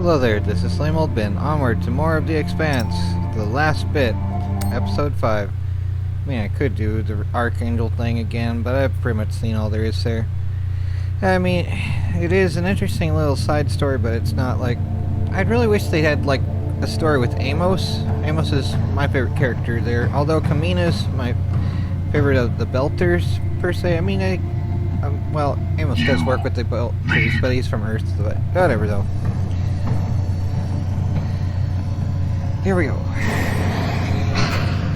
Hello there, this is Slim Old Ben. Onward to more of the Expanse. The last bit. Episode 5. I mean, I could do the Archangel thing again, but I've pretty much seen all there is there. I mean, it is an interesting little side story, but it's not like... I'd really wish they had, like, a story with Amos. Amos is my favorite character there, although Kamina's my favorite of the Belters, per se. I mean, well, Amos does work with the Belters, but he's from Earth, but whatever, though. Here we go.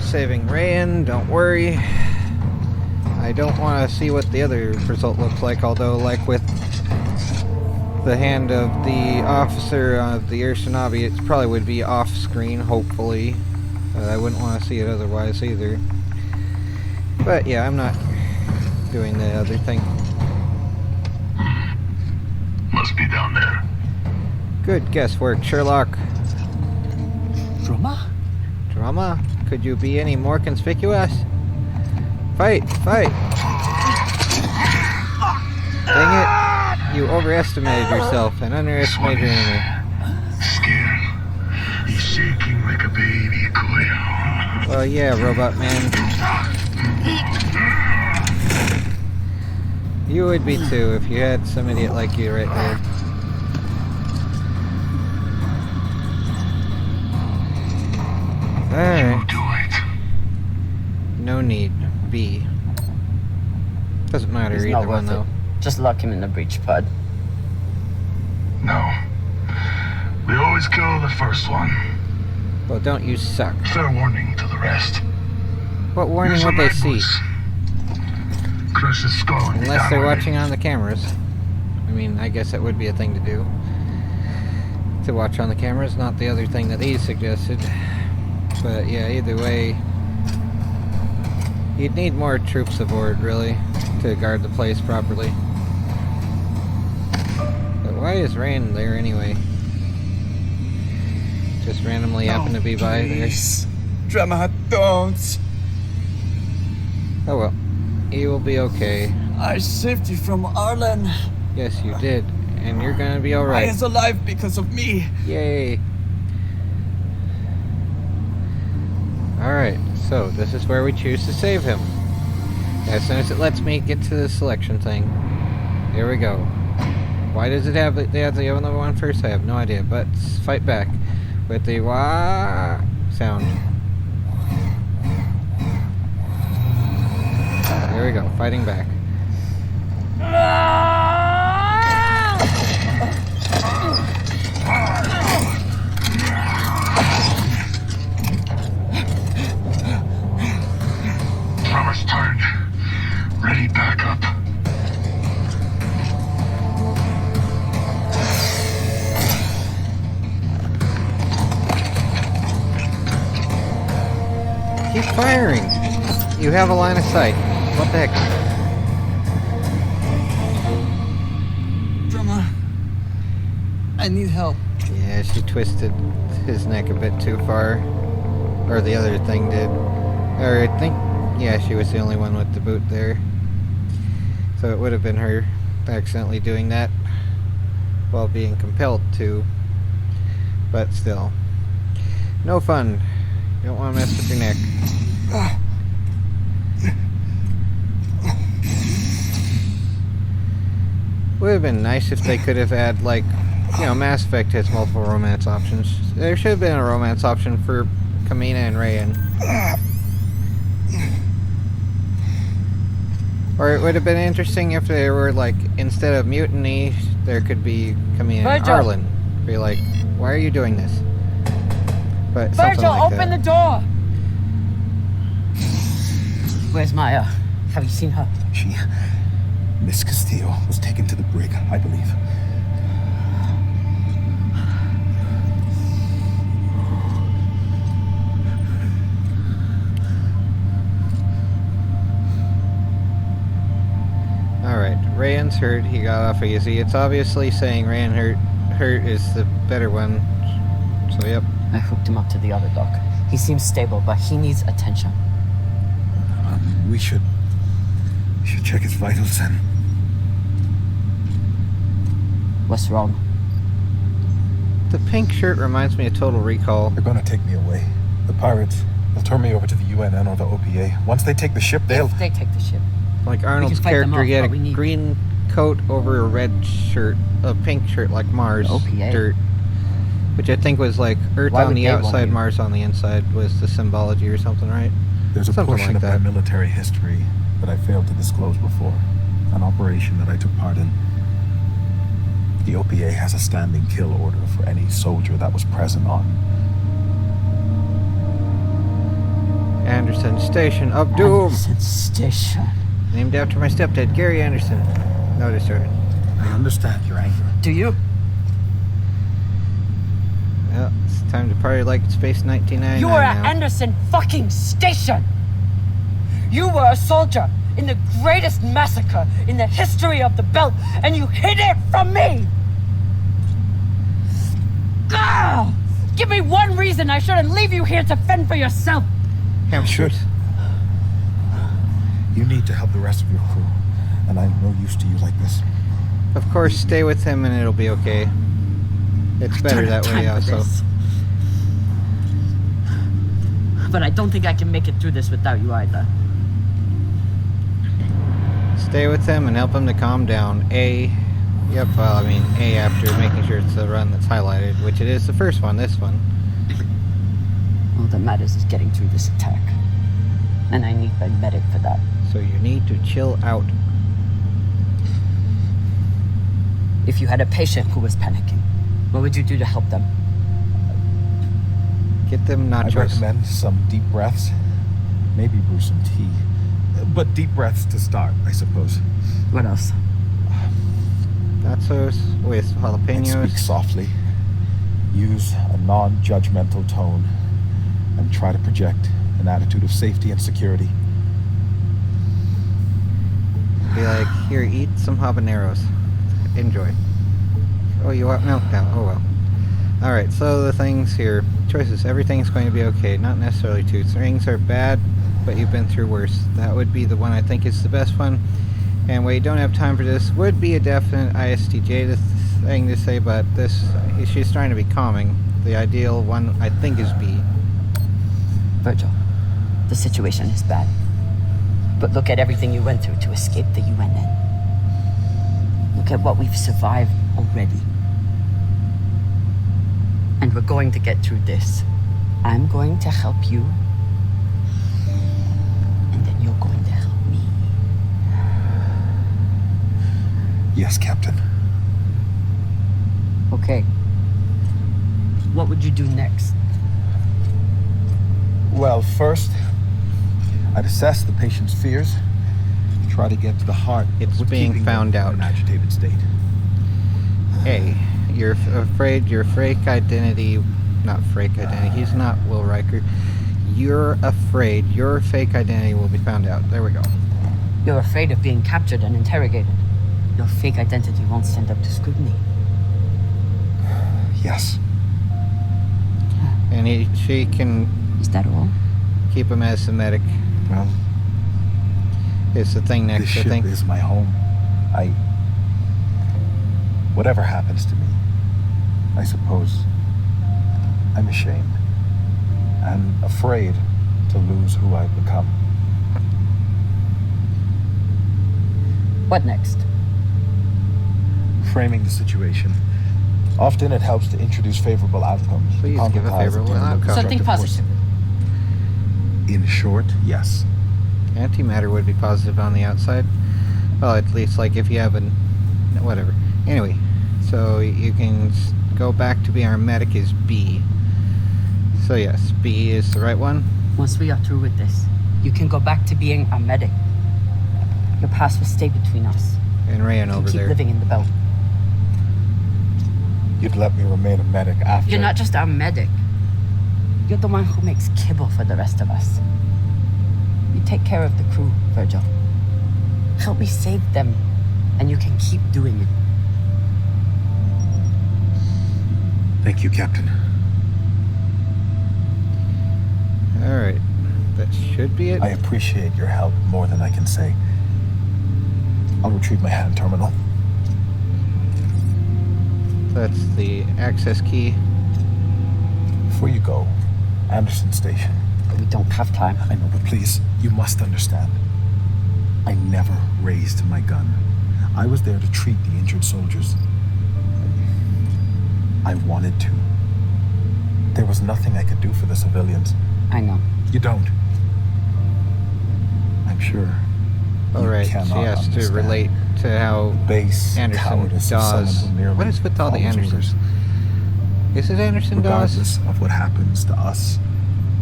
Saving Rayan, don't worry. I don't want to see what the other result looks like, although, like with the hand of the officer of the Urshanabi, it probably would be off screen, hopefully. I wouldn't want to see it otherwise either. But yeah, I'm not doing the other thing. Must be down there. Good guesswork, Sherlock. Drama? Drama? Could you be any more conspicuous? Fight! Fight! Dang it! You overestimated yourself and underestimated your enemy. Scared. He's shaking like a baby quail. Well, yeah, Robot Man. You would be too if you had some idiot like you right there. Alright. Do it. No need. B. Doesn't matter It's either not one worth though. it. Just lock him in the breach pod. No. We always kill the first one. Well, don't you suck. Fair warning to the rest. What warning Use would some they see? ambush. Crush his skull and be Unless done they're with it. watching on the cameras. I mean, I guess that would be a thing to do. To watch on the cameras, not the other thing that he suggested. But yeah, either way, you'd need more troops aboard, really, to guard the place properly. But why is Rain there anyway? Just randomly happened to be by there. Drama, don't. Oh well, he will be okay. I saved you from Arlen. Yes, you did, and you're gonna be I alright. is alive because of me. Yay! Alright, so this is where we choose to save him. As soon as it lets me get to the selection thing. Here we go. Why does it have the other one first? I have no idea, but fight back with the wah sound. There we go, fighting back. Hammer's turned. Ready, back up. Keep firing! You have a line of sight. What the heck? Drama, I need help. Yeah, she twisted his neck a bit too far. Or the other thing did. Or I think, yeah, she was the only one with the boot there. So it would have been her accidentally doing that while being compelled to. But still. No fun. You don't want to mess with your neck. Would have been nice if they could have had, like, you know, Mass Effect has multiple romance options. There should have been a romance option for Kamina and Rayan. Or it would have been interesting if there were, like, instead of mutiny, there could be Kamina and Virgil! Arlen. Be like, why are you doing this? But something Virgil, like open that. the door! Where's Maya? Have you seen her? Miss Castillo was taken to the brig, I believe. Alright, Rayan's hurt, he got off easy. It's obviously saying Rayan hurt is the better one. So yep. I hooked him up to the other dock. He seems stable, but he needs attention. We should check his vitals then. What's wrong? The pink shirt reminds me of Total Recall. They're gonna take me away. The pirates. They'll turn me over to the UNN or the OPA. Once they take the ship, they'll... If they take the ship. Like Arnold's fight them character, off, he had a but we need- green coat over a red shirt, a pink shirt like Mars OPA. dirt. Which I think was like Earth Why on would the they want outside, you? Mars on the inside was the symbology or something, right? There's a Something portion like of that. my military history that I failed to disclose before. An operation that I took part in. The OPA has a standing kill order for any soldier that was present on. Anderson Station of Doom! Anderson Station. Named after my stepdad, Gary Anderson. No disturbance. I understand your anger. Do you? Well, it's time to party like it's Space 1999 You were at now. Anderson fucking Station. You were a soldier in the greatest massacre in the history of the belt, and you hid it from me! Gah! Give me one reason I shouldn't leave you here to fend for yourself! Shoot. You need to help the rest of your crew, and I'm no use to you like this. Of course, stay with him and it'll be okay. It's better Don't have that way, time for also. this. But I don't think I can make it through this without you either. Stay with him and help him to calm down. A after making sure it's the run that's highlighted, which it is the first one, this one. All that matters is getting through this attack. And I need my medic for that. So you need to chill out. If you had a patient who was panicking, what would you do to help them? Get them I nachos. recommend some deep breaths, maybe brew some tea. But deep breaths to start, I suppose. What else? Nachos with And jalapenos. speak softly. Use a non-judgmental tone. And try to project an attitude of safety and security. Be like, here, eat some habaneros. Enjoy. Oh, you want milk now? Oh well. Alright, so the things here. Choices. Everything's going to be okay. Not necessarily two. Things are bad, but you've been through worse. That would be the one I think is the best one. And while you don't have time for this, would be a definite ISTJ thing to say, but this, she's trying to be calming. The ideal one, I think, is B. Virgil, the situation is bad. But look at everything you went through to escape the UNN. Look at what we've survived already. And we're going to get through this. I'm going to help you. And then you're going to help me. Yes, Captain. Okay. What would you do next? Well, first, I'd assess the patient's fears. Try to get to the heart. of It's what's being keeping found them out. in an agitated state. A. You're afraid your fake identity... Not fake identity. He's not Will Riker. You're afraid your fake identity will be found out. There we go. You're afraid of being captured and interrogated. Your fake identity won't stand up to scrutiny. Yes. And she can Is that all? keep him as the medic. Well, It's the thing this next, I ship think. is my home. Whatever happens to me, I suppose I'm ashamed and afraid to lose who I've become. What next? Framing the situation. Often it helps to introduce favorable outcomes. to Please give a concretize favorable dealing with outcome. Something destructive forces. positive. In short, yes. Antimatter would be positive on the outside. Well, at least, like, if you have an... Whatever. Anyway, so you can go back to being our medic is B. So yes, B is the right one. Once we are through with this, you can go back to being a medic. Your past will stay between us. And Rayan You over keep there. living in the belt. You'd let me remain a medic after. You're not just our medic. You're the one who makes kibble for the rest of us. You take care of the crew, Virgil. Help me save them, and you can keep doing it. Thank you, Captain. Alright. That should be it. I appreciate your help more than I can say. I'll retrieve my hand terminal. That's the access key. Before you go, Anderson Station. But we don't have time. I know, but please, you must understand. I never raised my gun. I was there to treat the injured soldiers. I wanted to. There was nothing I could do for the civilians. I know. You don't. I'm sure. Alright, she has to relate to how Base Anderson cowardice of someone Dawes. who merely What is with all the follows Andersons? orders. Is it Anderson Dawes? Regardless of what happens to us,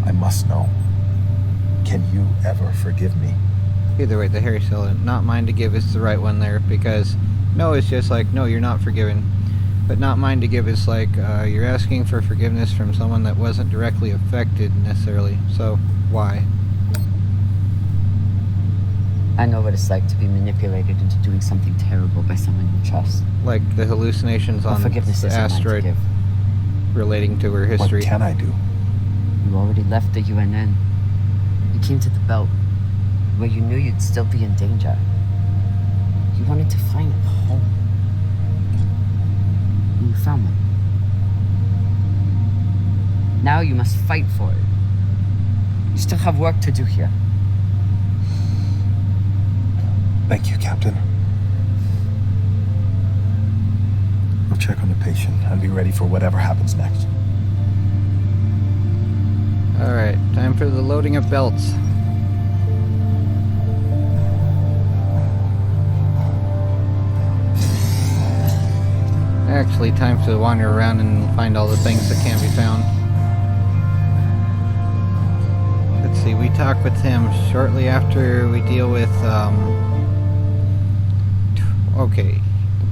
I must know. Can you ever forgive me? Either way, the Harry Sullivan, not mine to give is the right one there, because no is just like, no, you're not forgiven. But not mine to give is like, you're asking for forgiveness from someone that wasn't directly affected necessarily, so why? I know what it's like to be manipulated into doing something terrible by someone you trust. Like the hallucinations Well, on forgiveness the isn't mine to asteroid give. relating to her history. What can I do? You already left the UNN. You came to the belt, where you knew you'd still be in danger. You wanted to find a home. And you found one. Now you must fight for it. You still have work to do here. Thank you, Captain. We'll check on the patient and be ready for whatever happens next. Alright, time for the loading of belts. Actually, time to wander around and find all the things that can be found. Let's see, we talk with him shortly after we deal with, okay,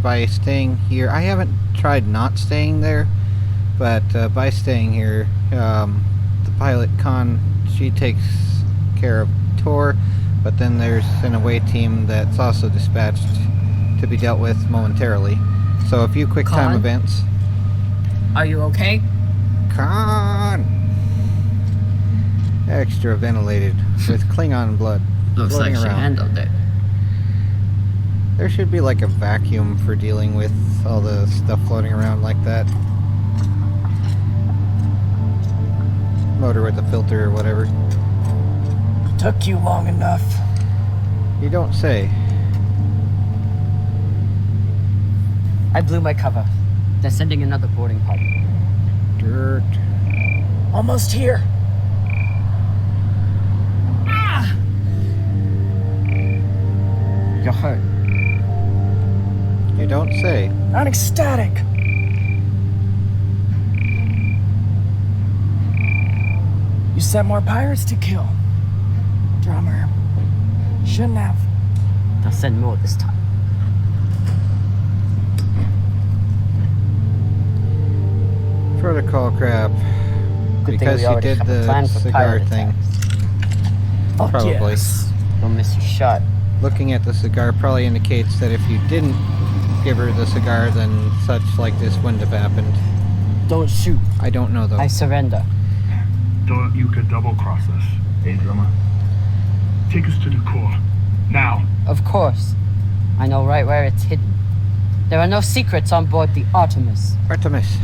by staying here, I haven't tried not staying there, but by staying here, the pilot she takes care of Tor, but then there's an away team that's also dispatched to be dealt with momentarily. So a few quick time Khan? events. Are you okay? Khan! Extra ventilated with Klingon blood Looks floating like she around. handled it. There should be like a vacuum for dealing with all the stuff floating around like that. Motor with a filter or whatever. Took you long enough. You don't say. I blew my cover. They're sending another boarding party. Dirt. Almost here. You're hurt. You don't say. Not ecstatic. You sent more pirates to kill. Drummer. Shouldn't have. They'll send more this time. Protocol crap. Good Because thing we he already did have a the plan for cigar pirate thing. attacks. Probably. Don't miss your shot. Looking at the cigar probably indicates that if you didn't give her the cigar, then such like this wouldn't have happened. Don't shoot. I don't know though. I surrender. Thought you could double-cross us, eh, drummer? Take us to the core. Now. Of course. I know right where it's hidden. There are no secrets on board the Artemis. Artemis.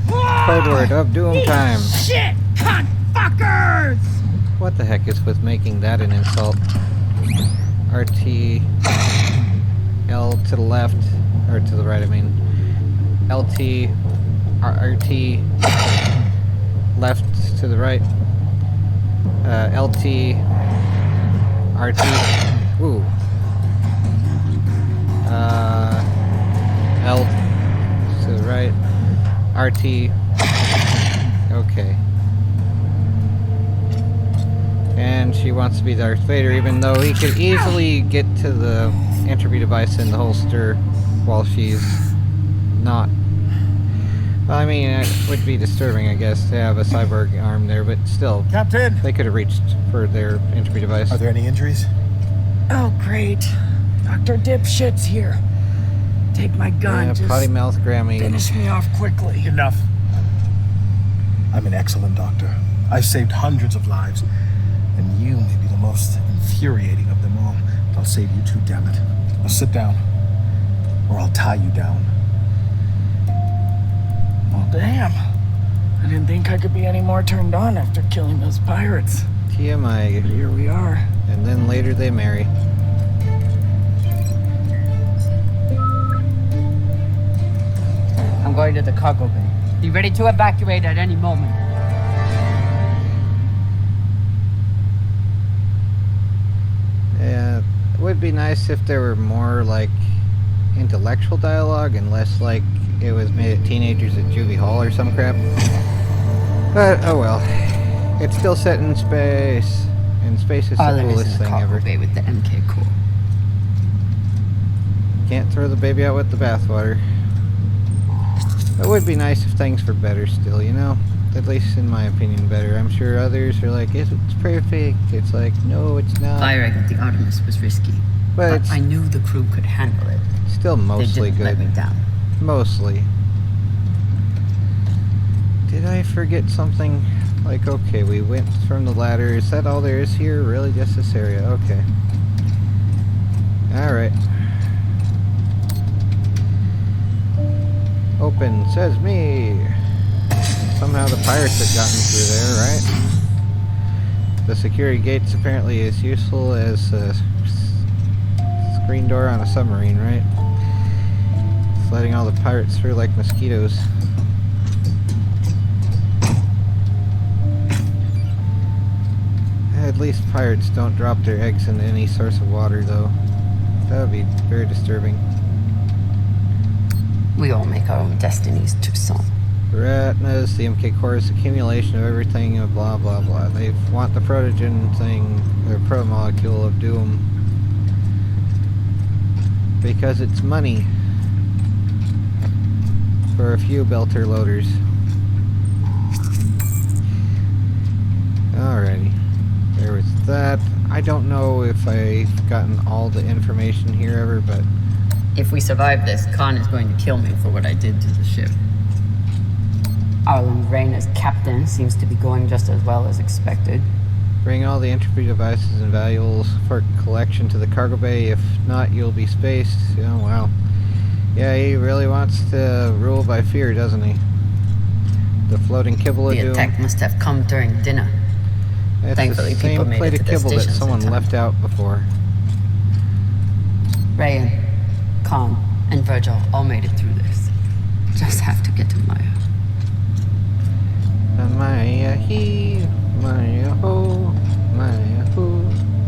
Code word of doom time. Shit! Cunt fuckers! What the heck is with making that an insult? RT, L to the left, or to the right, I mean. LT, RT, left to the right. LT, RT, ooh. L to the right, RT, okay. And she wants to be Darth Vader, even though he could easily get to the entropy device in the holster while she's not. Well, I mean, it would be disturbing, I guess, to have a cyborg arm there, but still, Captain! they could have reached for their entropy device. Are there any injuries? Oh, great. Dr. Dipshit's here. Take my gun, Yeah, just potty mouth Grammy. finish me off quickly. Enough. I'm an excellent doctor. I've saved hundreds of lives. And you may be the most infuriating of them all. But I'll save you too, damn it. Now sit down. Or I'll tie you down. Well, damn. I didn't think I could be any more turned on after killing those pirates. But TMI. here we are. And then later they marry. I'm going to the cargo bay. Be ready to evacuate at any moment. Yeah, it would be nice if there were more, like, intellectual dialogue and less like it was made at teenagers at juvie hall or some crap. But, oh well. It's still set in space. And space is the Arlen is coolest in the thing cargo ever. bay with the MK core. Can't throw the baby out with the bathwater. It would be nice if things were better still, you know? At least in my opinion better. I'm sure others are like, it's perfect. It's like, no, it's not. Firing at the Artemis was risky. But But it's I knew the crew could handle it. still mostly They didn't let good. me down. Mostly. Did I forget something? Like, okay, we went from the ladder. Is that all there is here? Really? Just this area? Okay. Alright. Open, says me. Somehow the pirates had gotten through there, right? The security gate's apparently as useful as a screen door on a submarine, right? It's letting all the pirates through like mosquitoes. At least pirates don't drop their eggs into any source of water, though. That would be very disturbing. We all make our own destinies, Toussaint. Retinas, the MK core is accumulation of everything, and blah blah blah. They want the protogen thing, or protomolecule of doom. Because it's money. For a few belter loaders. Alrighty. There was that. I don't know if I've gotten all the information here ever, but If we survive this, Khan is going to kill me for what I did to the ship. Arlen Rain as captain seems to be going just as well as expected. bring all the entropy devices and valuables for collection to the cargo bay. If not, you'll be spaced. Oh, wow. Yeah, he really wants to rule by fear, doesn't he? The floating kibble of The doom. attack must have come during dinner. It's Thankfully, the people same made plate it of to their kibble that stations in someone time. left out before. Rayan, Khan, and Virgil all made it through this. Just have to get to Maya. Maya he, Maya ho, Maya ho,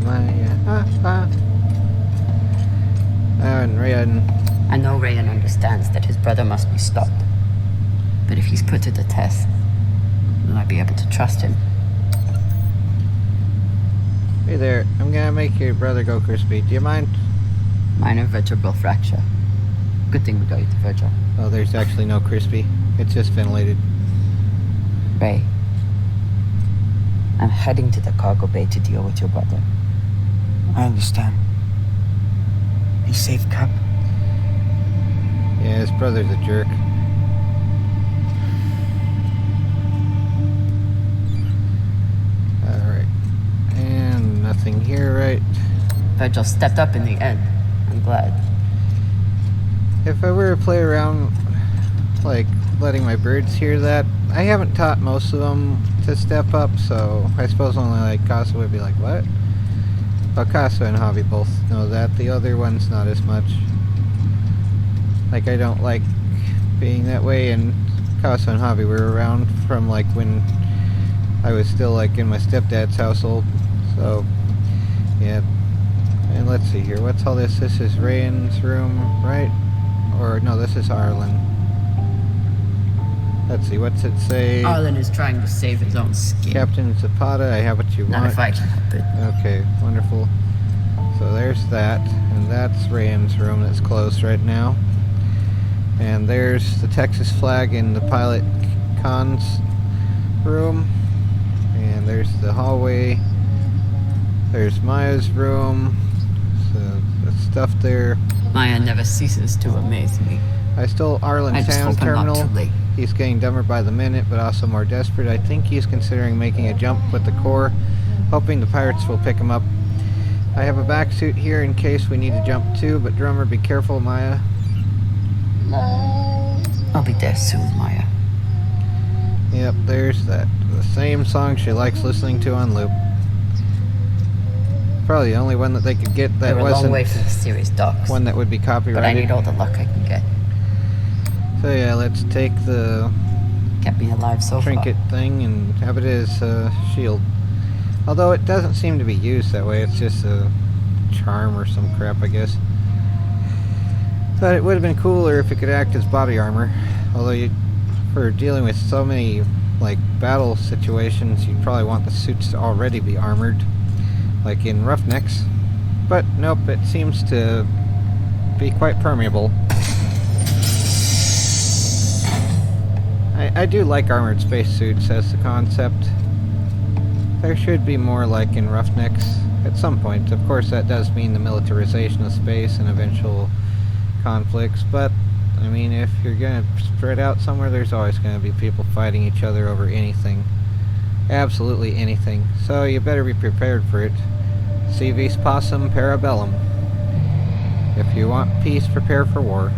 Maya ha ha. And Rayan. I know Rayan understands that his brother must be stopped. But if he's put to the test, will I be able to trust him? Hey there, I'm gonna make your brother go crispy. Do you mind? Minor vertebral fracture. Good thing we got you to Virgil. Oh, there's actually no crispy. It's just ventilated. Ray, I'm heading to the cargo bay to deal with your brother. I understand. Be safe, Cap. Yeah, his brother's a jerk. Alright. And nothing here, right? Virgil stepped up in the end. I'm glad. If I were to play around, like, letting my birds hear that, I haven't taught most of them to step up, so I suppose only, like, Casa would be like, what? Well, Casa and Hobby both know that. The other one's not as much. Like, I don't like being that way, and Casa and Hobby were around from, like, when I was still, like, in my stepdad's household. So, yeah. And let's see here. What's all this? This is Rayan's room, right? Or, no, this is Arlen. Let's see, what's it say? Arlen is trying to save his own skin. Captain Zapata, I have what you Not want. if I can help it. Okay, wonderful. So there's that, and that's Rayan's room that's closed right now. And there's the Texas flag in the pilot Khan's room. And there's the hallway. There's Maya's room. So the stuff there. Maya never ceases to amaze me. I stole Arlen I just Sam's hope I'm not terminal. too late. He's getting dumber by the minute, but also more desperate. I think he's considering making a jump with the core, hoping the pirates will pick him up. I have a back suit here in case we need to jump too, but drummer, be careful, Maya. I'll be there soon, Maya. Yep, there's that. The same song she likes listening to on loop. Probably the only one that they could get that We're a long wasn't way from the series docs. one that would be copyrighted. But I need all the luck I can get. So yeah, let's take the Kept me alive so trinket thing and have it as a shield. Although it doesn't seem to be used that way, it's just a charm or some crap, I guess. But it would have been cooler if it could act as body armor. Although for dealing with so many like battle situations, you'd probably want the suits to already be armored, like in Roughnecks. But nope, it seems to be quite permeable. I do like armored spacesuits as the concept. There should be more like in Roughnecks at some point. Of course, that does mean the militarization of space and eventual conflicts, but I mean, if you're gonna spread out somewhere, there's always gonna be people fighting each other over anything. Absolutely anything. So you better be prepared for it. Si vis pacem, para bellum. If you want peace, prepare for war.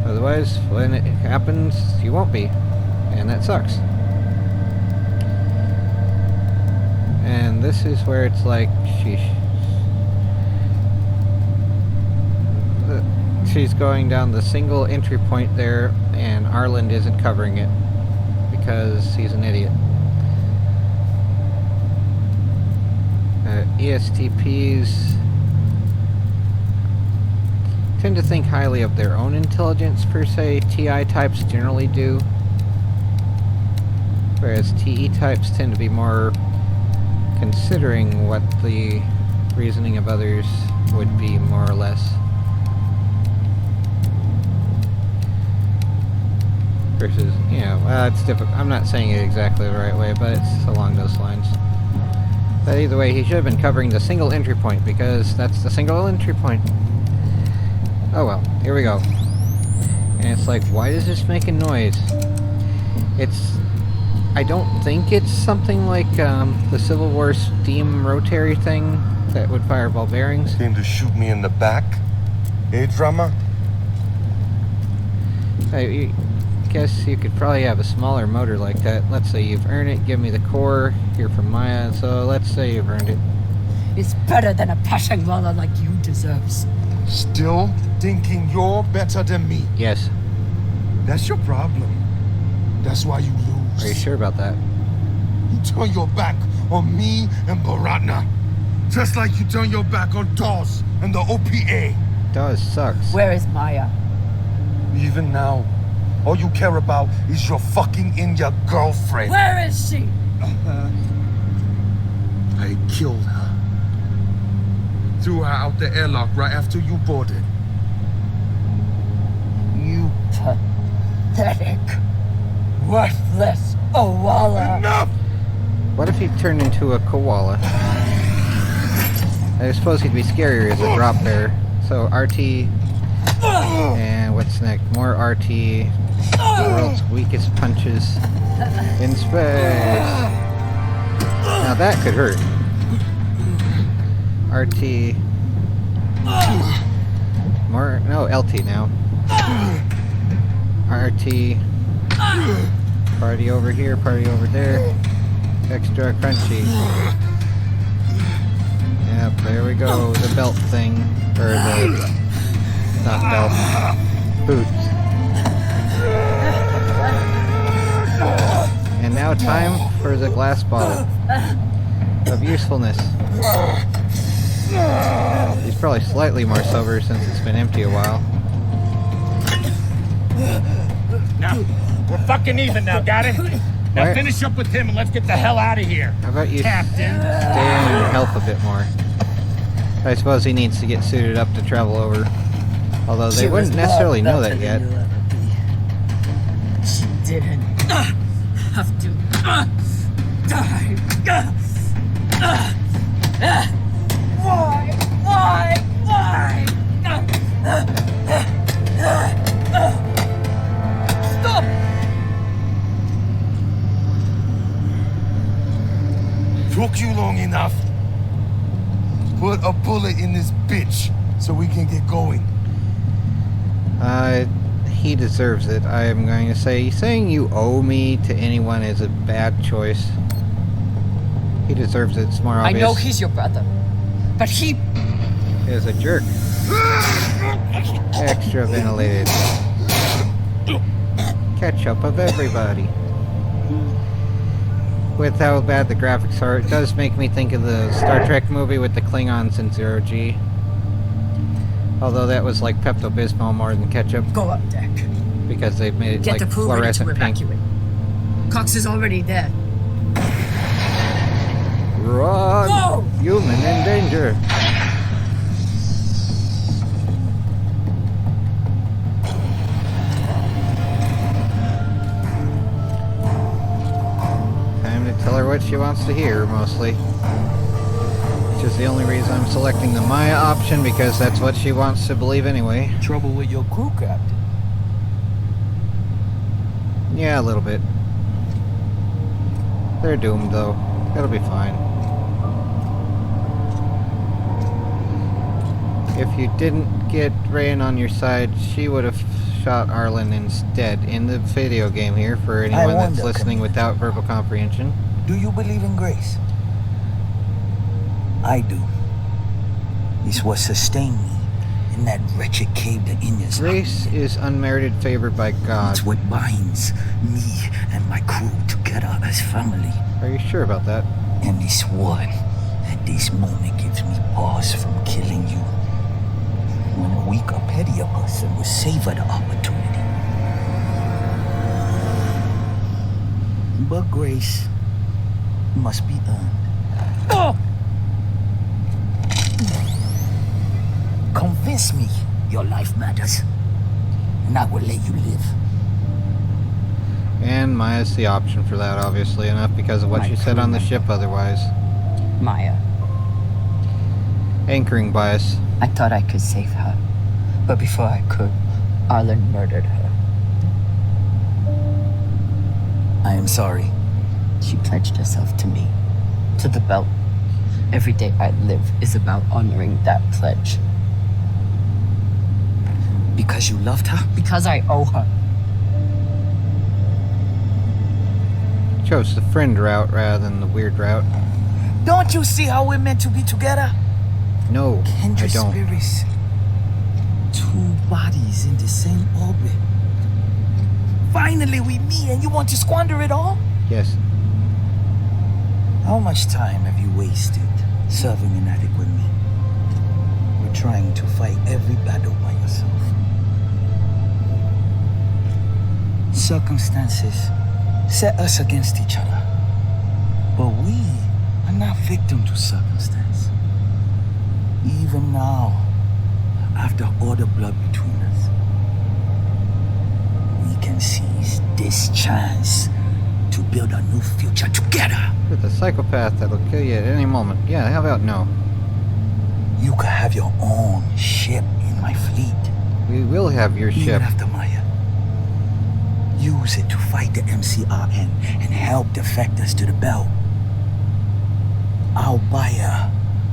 Otherwise, when it happens, you won't be. And that sucks. And this is where it's like, she's going down the single entry point there, and Arland isn't covering it because he's an idiot. ESTPs tend to think highly of their own intelligence per se. TI types generally do, whereas TE types tend to be more considering what the reasoning of others would be, more or less. Versus, you know, it's difficult. I'm not saying it exactly the right way, but it's along those lines. But either way, he should have been covering the single entry point, because that's the single entry point. Oh well, here we go. And it's like, why is this making noise? I don't think it's something like the Civil War steam rotary thing that would fire ball bearings. Came to shoot me in the back? Drama? I guess you could probably have a smaller motor like that. Let's say you've earned it, give me the core, here from Maya, so let's say you've earned it. It's better than a Pashangwala like you deserves. Still thinking you're better than me? Yes. That's your problem. That's why you lose. Are you sure about that? You turn your back on me and Baratna. Just like you turn your back on Dawes and the OPA. Dawes sucks. Where is Maya? Even now, all you care about is your fucking India girlfriend. Where is she? I killed her. Threw her out the airlock right after you boarded. You... Pathetic. Worthless Owala. Enough! What if he turned into a koala? I suppose he'd be scarier as a drop bear. So RT, and what's next? More RT. The world's weakest punches in space. Now that could hurt. RT. More, no, LT now. RT. Party over here, party over there. Extra crunchy. Yep, there we go. The belt thing. Or the... not belt. Boots. And now time for the glass bottle of usefulness. He's probably slightly more sober since it's been empty a while. Now, we're fucking even now, got it? Now Right. finish up with him and let's get the hell out of here. How about you Captain? stay on your health a bit more? I suppose he needs to get suited up to travel over. Although they wouldn't necessarily know that yet. She didn't have to die. Why? Stop! Took you long enough. Put a bullet in this bitch so we can get going. he deserves it, I am going to say. Saying you owe me to anyone is a bad choice. He deserves it. It's more obvious. I know he's your brother, but he is a jerk. Extra ventilated. Ketchup of everybody. With how bad the graphics are, it does make me think of the Star Trek movie with the Klingons in Zero G. Although that was like Pepto-Bismol more than ketchup. Go up deck. Because they've made it Get like the crew ready to fluorescent pink. evacuate. Cox is already dead. Run! Whoa! Human in danger. Time to tell her what she wants to hear, mostly. Which is the only reason I'm selecting the Maya option, because that's what she wants to believe anyway. Trouble with your crew, Captain? Yeah, a little bit. They're doomed, though. It'll be fine. If you didn't get Rayan on your side, she would have shot Arlen instead in the video game here, for anyone that's wonder, listening Commander. without verbal comprehension. Do you believe in grace? I do. It's what sustained me in that wretched cave the Indians. Grace is unmerited favor by God. It's what binds me and my crew together as family. Are you sure about that? And it's one at this moment gives me pause from killing you. When a weaker, pettier person will savor the opportunity. But grace must be earned. Oh! Convince me your life matters, and I will let you live. And Maya's the option for that, obviously enough, because of what My she said on the crew ship otherwise. Maya. Anchoring bias. I thought I could save her, but before I could, Arlen murdered her. I am sorry. She pledged herself to me, to the belt. Every day I live is about honoring that pledge. Because you loved her? Because I owe her. Chose the friend route rather than the weird route. Don't you see how we're meant to be together? No, I Kindred don't. spirits. Two bodies in the same orbit. Finally we meet and you want to squander it all? Yes. How much time have you wasted serving an addict with me? We're trying to fight every battle by yourself. Circumstances set us against each other. But we are not victim to circumstance. Even now, after all the blood between us, we can seize this chance to build a new future together. With a psychopath that'll kill you at any moment. Yeah, how about no? You could have your own ship in my fleet. We will have your Even ship. after Maya. Use it to fight the MCRN and help defect us to the belt. Our buyer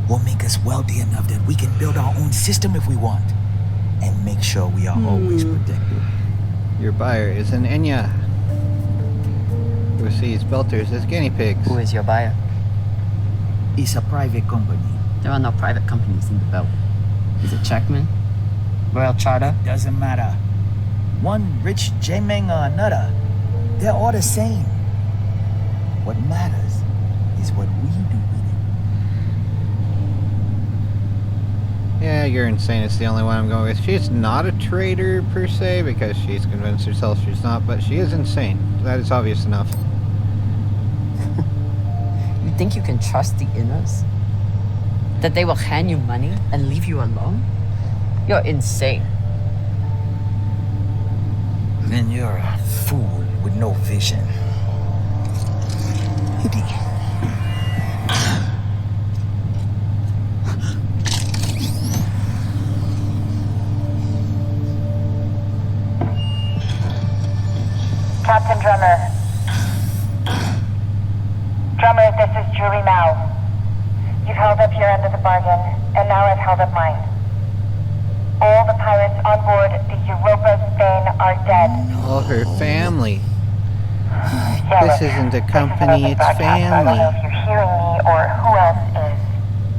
will make us wealthy enough that we can build our own system if we want. And make sure we are always protected. Your buyer is an Enya, who sees belters as guinea pigs. Who is your buyer? It's a private company. There are no private companies in the belt. Is it Checkman? Royal Charter? Doesn't matter. One rich J-Meng or another. They're all the same. What matters is what we do with it. Yeah, you're insane. It's the only one I'm going with. She's not a traitor, per se, because she's convinced herself she's not, but she is insane. That is obvious enough. You think you can trust the Inners? That they will hand you money and leave you alone? You're insane. Then you're a fool with no vision. Hitty. Captain Drummer. Drummer, this is Julie Mao. You've held up your end of the bargain, and now I've held up mine. All the pirates on board the Europa Spain are are dead. All her family. Damn This it. isn't a This is company, a it's broadcast. I don't family. know if you're hearing me or who else is.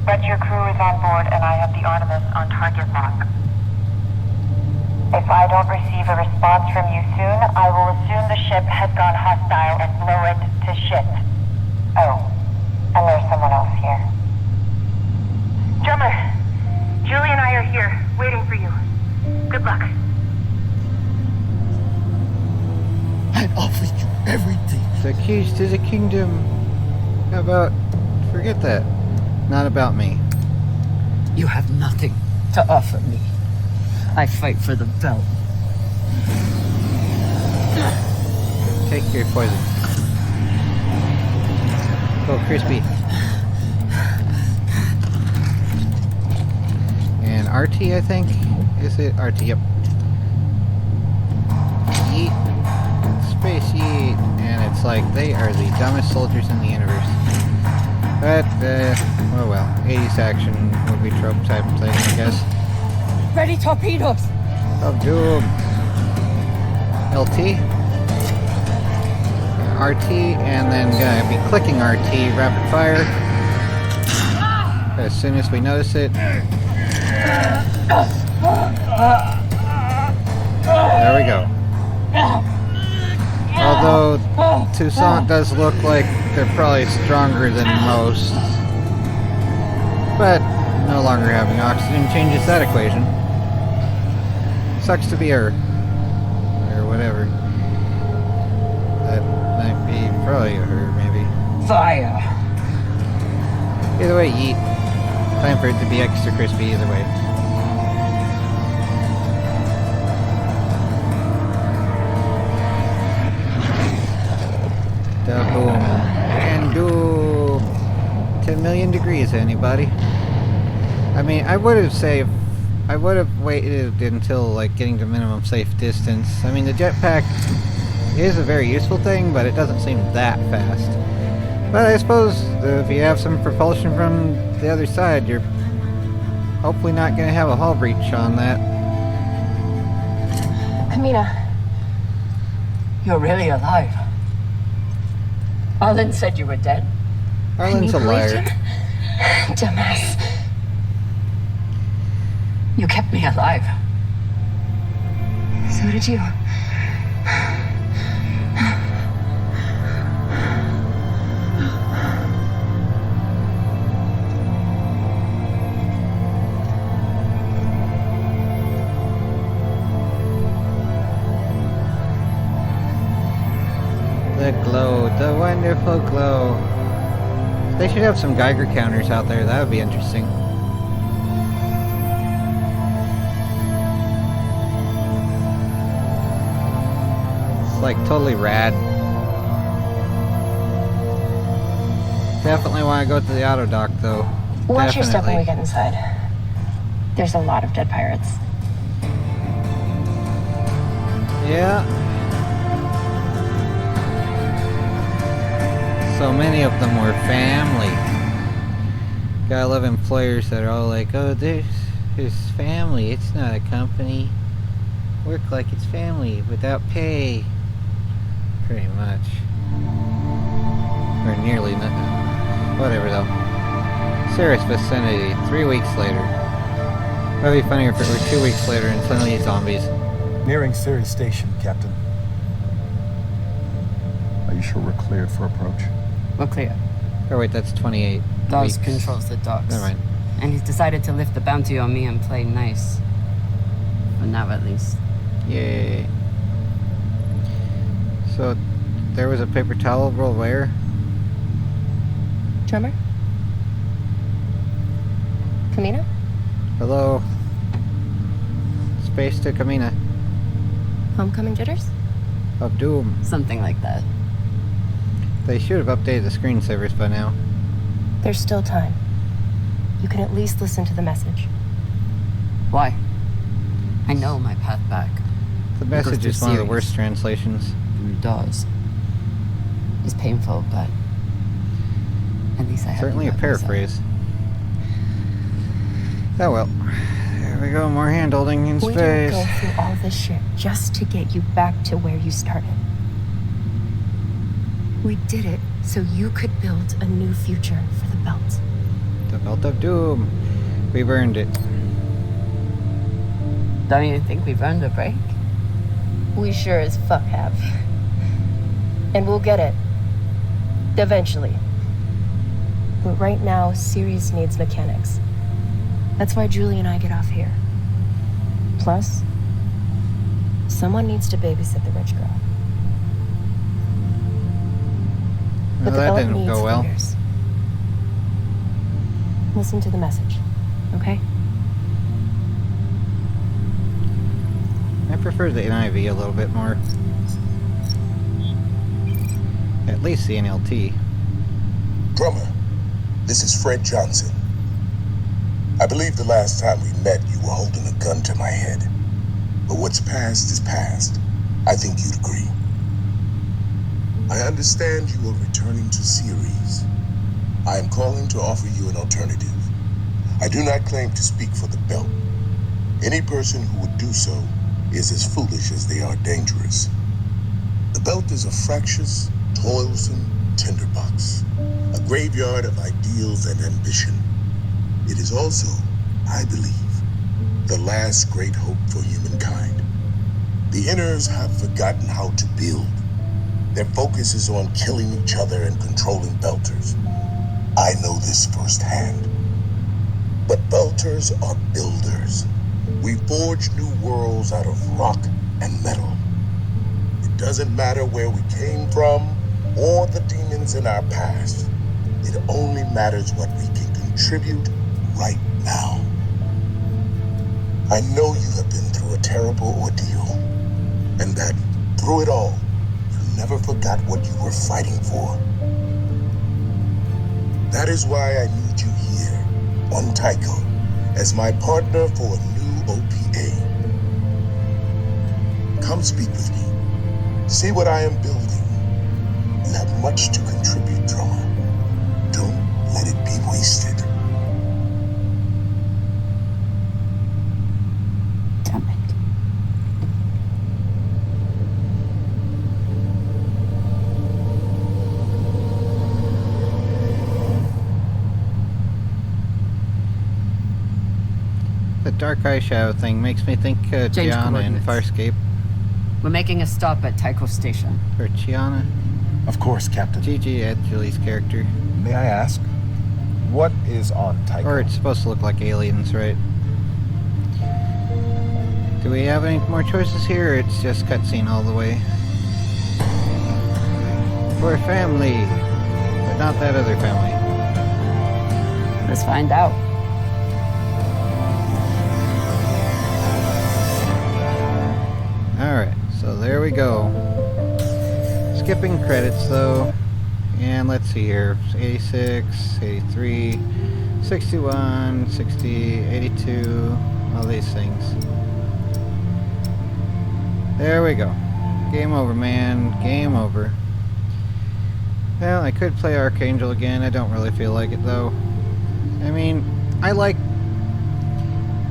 But your crew is on board and I have the Artemis on target lock. If I don't receive a response from you soon, I will assume the ship has gone hostile and blow it to shit. Oh, and there's someone else here. Drummer, Julie and I are here, waiting for you. Good luck. I offered you everything. The keys to the kingdom. How about... forget that. Not about me. You have nothing to offer me. I fight for the belt. Take your poison. Go, crispy. And RT, I think? Is it RT? Yep. Yeet. Space Yeet. And it's like they are the dumbest soldiers in the universe. But, oh well. 80s action movie trope type thing, I guess. Ready torpedoes! Of doom. LT. RT, and then gonna be clicking RT, rapid fire. As soon as we notice it. There we go. Although Toussaint does look like they're probably stronger than most. But no longer having oxygen changes that equation. Sucks to be her. Or whatever. That might be probably her, maybe. Fire! Either way, Yeet. Time for it to be extra crispy either way. Da boom. And doom. 10 million degrees, anybody? I mean, I would have waited until, like, getting to minimum safe distance. I mean, the jetpack is a very useful thing, but it doesn't seem that fast. But I suppose if you have some propulsion from the other side, you're hopefully not going to have a hull breach on that. Kamina, you're really alive. Arlen said you were dead. Arlen's a liar. Dumbass. You kept me alive. So did you. The glow, the wonderful glow. They should have some Geiger counters out there, that would be interesting. It's like totally rad. Definitely want to go to the auto dock though. Watch your step when we Definitely. get inside. There's a lot of dead pirates. Yeah. So many of them were family. Gotta love employers that are all like, oh, there's family, it's not a company. Work like it's family without pay. Pretty much. Or nearly not. Whatever though. Ceres vicinity, 3 weeks later. That'd be funnier if it were 2 weeks later and suddenly zombies. Nearing Ceres Station, Captain. Are you sure we're cleared for approach? We're clear. Oh wait, that's 28 Dawes weeks. controls the docks. Never mind. And he's decided to lift the bounty on me and play nice. For now, at least. Yay. So, there was a paper towel roll where? Drummer? Kamina? Hello? Space to Kamina. Homecoming jitters? Of Doom. Something like that. They should have updated the screensavers by now. There's still time. You can at least listen to the message. Why? I know my path back. The message they're is one of the serious. worst translations. Dawes. It's painful, but at least I have Certainly you a by my side. paraphrase. Oh well. Here we go, more hand-holding in We space. didn't go through all this shit just to get you back to where you started. We did it so you could build a new future for the Belt. The Belt of Doom. We've earned it. Don't you think we've earned a break? We sure as fuck have. And we'll get it. Eventually. But right now, Ceres needs mechanics. That's why Julie and I get off here. Plus, someone needs to babysit the rich girl. Well, But the that Belt didn't needs go well. leaders. Listen to the message, okay? I prefer the NIV a little bit more. At least the NLT. Drummer, this is Fred Johnson. I believe the last time we met, you were holding a gun to my head. But what's past is past. I think you'd agree. I understand you are returning to Ceres. I am calling to offer you an alternative. I do not claim to speak for the Belt. Any person who would do so is as foolish as they are dangerous. The Belt is a fractious, toilsome tinderbox, a graveyard of ideals and ambition. It is also, I believe, the last great hope for humankind. The Inners have forgotten how to build. Their focus is on killing each other and controlling Belters. I know this firsthand. But Belters are builders. We forge new worlds out of rock and metal. It doesn't matter where we came from or the demons in our past. It only matters what we can contribute right now. I know you have been through a terrible ordeal, and that through it all, you never forgot what you were fighting for. That is why I need you here on Tycho as my partner for a new OPA. Come speak with me. See what I am building. You have much to contribute, Drummer. Don't let it be wasted. Damn it. The dark eyeshadow thing makes me think Change Gianna in coordinates. Farscape. We're making a stop at Tycho Station. Or Gianna. Of course, Captain. Gigi at Julie's character. May I ask, what is on Tycho? Or it's supposed to look like aliens, right? Do we have any more choices here, or it's just cutscene all the way? For family! But not that other family. Let's find out. Alright, so there we go. Skipping credits though. And let's see here. 86, 83, 61, 60, 82, all these things. There we go. Game over, man. Game over. Well, I could play Archangel again. I don't really feel like it though. I mean, I like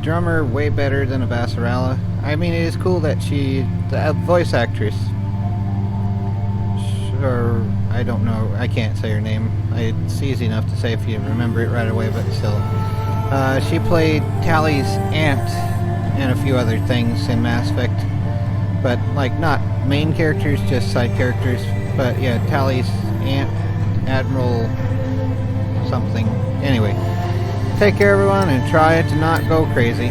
Drummer way better than Abbasarala. I mean, it is cool that the voice actress, or I don't know, I can't say her name. It's easy enough to say if you remember it right away, but still. She played Tally's aunt and a few other things in Mass Effect, but like not main characters, just side characters. But yeah, Tally's aunt, Admiral something. Anyway, take care everyone and try to not go crazy.